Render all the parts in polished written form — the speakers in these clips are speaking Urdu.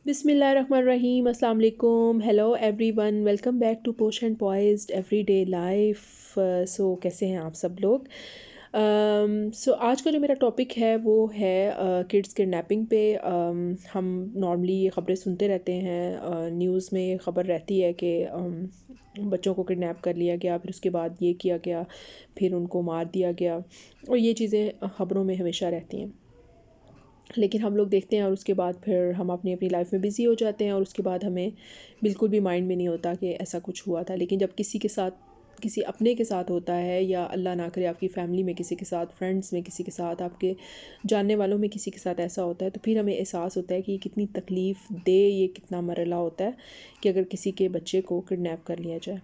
بسم اللہ الرحمن الرحیم. السلام علیکم. Hello everyone, welcome back to posh and poised everyday life. So کیسے ہیں آپ سب لوگ؟ سو آج کا جو میرا ٹاپک ہے وہ ہے کڈس کڈنیپنگ پہ. ہم نارملی یہ خبریں سنتے رہتے ہیں, نیوز میں خبر رہتی ہے کہ بچوں کو کڈنیپ کر لیا گیا, پھر اس کے بعد یہ کیا گیا, پھر ان کو مار دیا گیا, اور یہ چیزیں خبروں میں ہمیشہ رہتی ہیں. لیکن ہم لوگ دیکھتے ہیں اور اس کے بعد پھر ہم اپنی لائف میں بزی ہو جاتے ہیں, اور اس کے بعد ہمیں بالکل بھی مائنڈ میں نہیں ہوتا کہ ایسا کچھ ہوا تھا. لیکن جب کسی کے ساتھ, کسی اپنے کے ساتھ ہوتا ہے, یا اللہ نہ کرے آپ کی فیملی میں کسی کے ساتھ, فرینڈس میں کسی کے ساتھ, آپ کے جاننے والوں میں کسی کے ساتھ ایسا ہوتا ہے, تو پھر ہمیں احساس ہوتا ہے کہ یہ کتنی تکلیف دہ, یہ کتنا مرحلہ ہوتا ہے کہ اگر کسی کے بچے کو کڈنیپ کر لیا جائے.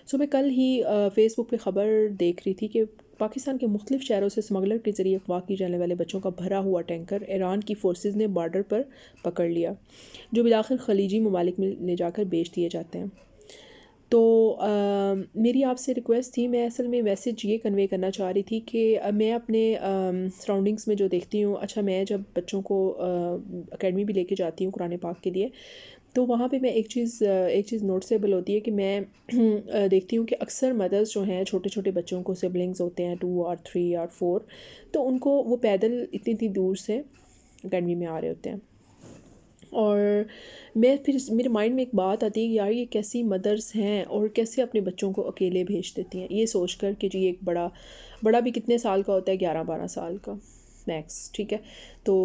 سو میں کل ہی فیس بک پہ خبر دیکھ رہی تھی کہ پاکستان کے مختلف شہروں سے اسمگلر کے ذریعے اغوا کی جانے والے بچوں کا بھرا ہوا ٹینکر ایران کی فورسز نے بارڈر پر پکڑ لیا, جو بالآخر خلیجی ممالک میں لے جا کر بیچ دیے جاتے ہیں. تو میری آپ سے ریکویسٹ تھی, میں اصل میں میسیج یہ کنوے کرنا چاہ رہی تھی کہ میں اپنے سراؤنڈنگس میں جو دیکھتی ہوں, اچھا میں جب بچوں کو اکیڈمی بھی لے کے جاتی ہوں قرآن پاک کے لیے, تو وہاں پہ میں ایک چیز نوٹسیبل ہوتی ہے کہ میں دیکھتی ہوں کہ اکثر مدرس جو ہیں, چھوٹے چھوٹے بچوں کو سبلنگز ہوتے ہیں 2 اور 3 اور 4, تو ان کو وہ پیدل اتنی دور سے اکیڈمی میں آ رہے ہوتے ہیں. اور میں پھر میرے مائنڈ میں ایک بات آتی ہے کہ یار یہ کیسی مدرس ہیں اور کیسے اپنے بچوں کو اکیلے بھیج دیتی ہیں, یہ سوچ کر کہ جی ایک بڑا بھی کتنے سال کا ہوتا ہے, 11-12 سال کا میکس, ٹھیک ہے, تو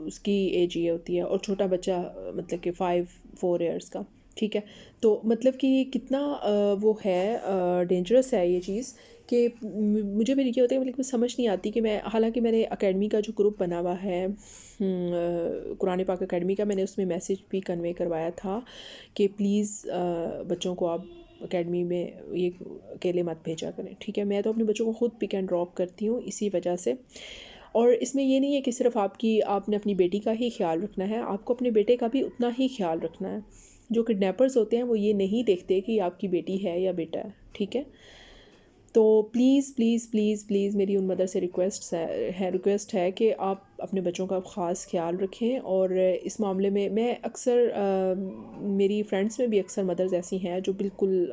اس کی ایج یہ ہوتی ہے, اور چھوٹا بچہ مطلب کہ 4 ایئرس کا, ٹھیک ہے. تو مطلب کہ یہ کتنا وہ ہے, ڈینجرس ہے یہ چیز, کہ مجھے بھی یہ ہوتا ہے, مطلب سمجھ نہیں آتی کہ میں, حالانکہ میں نے اکیڈمی کا جو گروپ بنا ہوا ہے قرآن پاک اکیڈمی کا, میں نے اس میں میسیج بھی کنوے کروایا تھا کہ پلیز بچوں کو آپ اکیڈمی میں یہ اکیلے مت بھیجا کریں, ٹھیک ہے. میں تو اپنے بچوں کو خود پک اینڈ ڈراپ کرتی ہوں اسی وجہ سے. اور اس میں یہ نہیں ہے کہ صرف آپ نے اپنی بیٹی کا ہی خیال رکھنا ہے, آپ کو اپنے بیٹے کا بھی اتنا ہی خیال رکھنا ہے. جو کڈنیپرز ہوتے ہیں وہ یہ نہیں دیکھتے کہ آپ کی بیٹی ہے یا بیٹا ہے, ٹھیک ہے. تو پلیز پلیز پلیز پلیز میری ان مدر سے ریکویسٹ ہے کہ آپ اپنے بچوں کا خاص خیال رکھیں. اور اس معاملے میں اکثر میری فرینڈس میں بھی اکثر مدرز ایسی ہیں جو بالکل,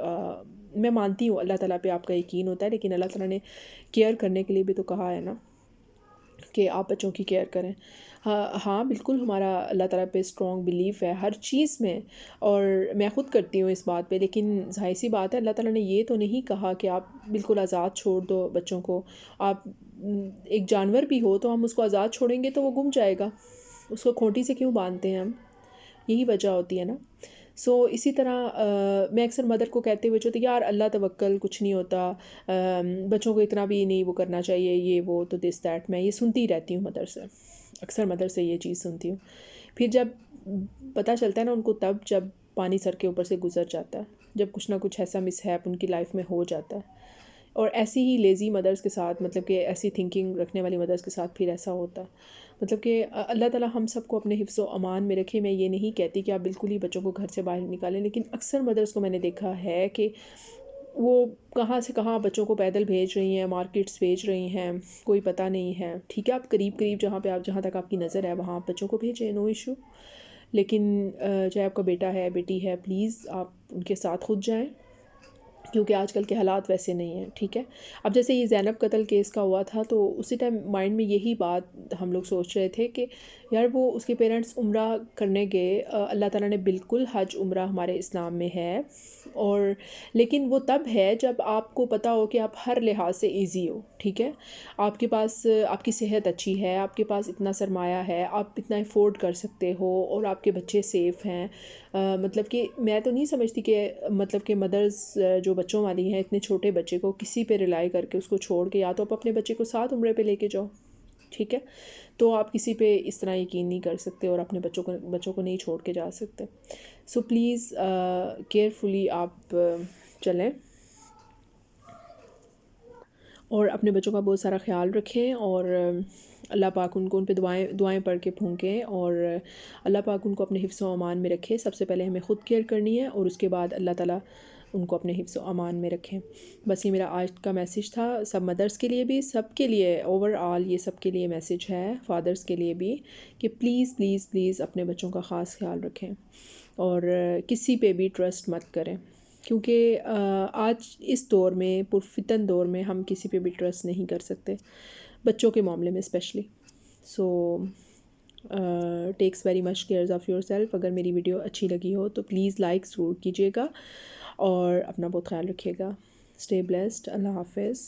میں مانتی ہوں اللہ تعالیٰ پہ آپ کا یقین ہوتا ہے, لیکن اللہ تعالیٰ نے کیئر کرنے کے لیے بھی تو کہا ہے نا کہ آپ بچوں کی کیئر کریں. ہاں بالکل, ہمارا اللہ تعالیٰ پہ اسٹرانگ بلیف ہے ہر چیز میں, اور میں خود کرتی ہوں اس بات پہ, لیکن ظاہر سی بات ہے اللہ تعالیٰ نے یہ تو نہیں کہا کہ آپ بالکل آزاد چھوڑ دو بچوں کو. آپ ایک جانور بھی ہو تو ہم اس کو آزاد چھوڑیں گے تو وہ گم جائے گا, اس کو کھوٹی سے کیوں باندھتے ہیں ہم, یہی وجہ ہوتی ہے نا. سو اسی طرح میں اکثر مدر کو کہتے ہوئے چلتی, یار اللہ توکل, کچھ نہیں ہوتا, بچوں کو اتنا بھی نہیں وہ کرنا چاہیے, یہ وہ تو دس دیٹ, میں یہ سنتی رہتی ہوں مدر سے, اکثر مدر سے یہ چیز سنتی ہوں. پھر جب پتہ چلتا ہے نا ان کو, تب جب پانی سر کے اوپر سے گزر جاتا ہے, جب کچھ نہ کچھ ایسا مس ہیپ ان کی لائف میں ہو جاتا ہے. اور ایسی ہی لیزی مدرس کے ساتھ, مطلب کہ ایسی تھنکنگ رکھنے والی مدرس کے ساتھ پھر ایسا ہوتا ہے. مطلب کہ اللہ تعالیٰ ہم سب کو اپنے حفظ و امان میں رکھے. میں یہ نہیں کہتی کہ آپ بالکل ہی بچوں کو گھر سے باہر نکالیں, لیکن اکثر مدرس کو میں نے دیکھا ہے کہ وہ کہاں سے کہاں بچوں کو پیدل بھیج رہی ہیں, مارکیٹس بھیج رہی ہیں, کوئی پتہ نہیں ہے, ٹھیک ہے. آپ قریب جہاں تک آپ کی نظر ہے وہاں آپ بچوں کو بھیجیں, نو ایشو. لیکن چاہے آپ کا بیٹا ہے, بیٹی ہے, پلیز آپ ان کے ساتھ خود جائیں, کیونکہ آج کل کے حالات ویسے نہیں ہیں, ٹھیک ہے. اب جیسے یہ زینب قتل کیس کا ہوا تھا, تو اسی ٹائم مائنڈ میں یہی بات ہم لوگ سوچ رہے تھے کہ یار وہ اس کے پیرنٹس عمرہ کرنے گئے, اللہ تعالیٰ نے بالکل حج عمرہ ہمارے اسلام میں ہے, اور لیکن وہ تب ہے جب آپ کو پتہ ہو کہ آپ ہر لحاظ سے ایزی ہو, ٹھیک ہے. آپ کے پاس آپ کی صحت اچھی ہے, آپ کے پاس اتنا سرمایہ ہے, آپ اتنا افورڈ کر سکتے ہو, اور آپ کے بچے سیف ہیں. مطلب کہ میں تو نہیں سمجھتی کہ مطلب کہ مدرز جو بچوں والی ہیں, اتنے چھوٹے بچے کو کسی پہ ریلائی کر کے اس کو چھوڑ کے, یا تو آپ اپنے بچے کو ساتھ عمرے پہ لے کے جاؤ, ٹھیک ہے. تو آپ کسی پہ اس طرح یقین نہیں کر سکتے, اور اپنے بچوں کو نہیں چھوڑ کے جا سکتے. سو پلیز کیئرفلی آپ چلیں, اور اپنے بچوں کا بہت سارا خیال رکھیں, اور اللہ پاک ان پہ دعائیں پڑھ کے پھونکیں, اور اللہ پاک ان کو اپنے حفظ و امان میں رکھے. سب سے پہلے ہمیں خود کیئر کرنی ہے, اور اس کے بعد اللہ تعالیٰ ان کو اپنے حفظ و امان میں رکھیں. بس یہ میرا آج کا میسیج تھا، سب مدرس کے لیے بھی، سب کے لیے اوور آل یہ سب کے لیے میسیج ہے، فادرس کے لیے بھی، کہ پلیز پلیز پلیز اپنے بچوں کا خاص خیال رکھیں اور کسی پہ بھی ٹرسٹ مت کریں، کیونکہ آج اس دور میں، پرفتن دور میں، ہم کسی پہ بھی ٹرسٹ نہیں کر سکتے، بچوں کے معاملے میں especially. So takes very much cares of yourself. اگر میری ویڈیو اچھی لگی ہو تو پلیز لائک ضرور کیجیے گا اور اپنا بہت خیال رکھیے گا. Stay blessed. اللہ حافظ.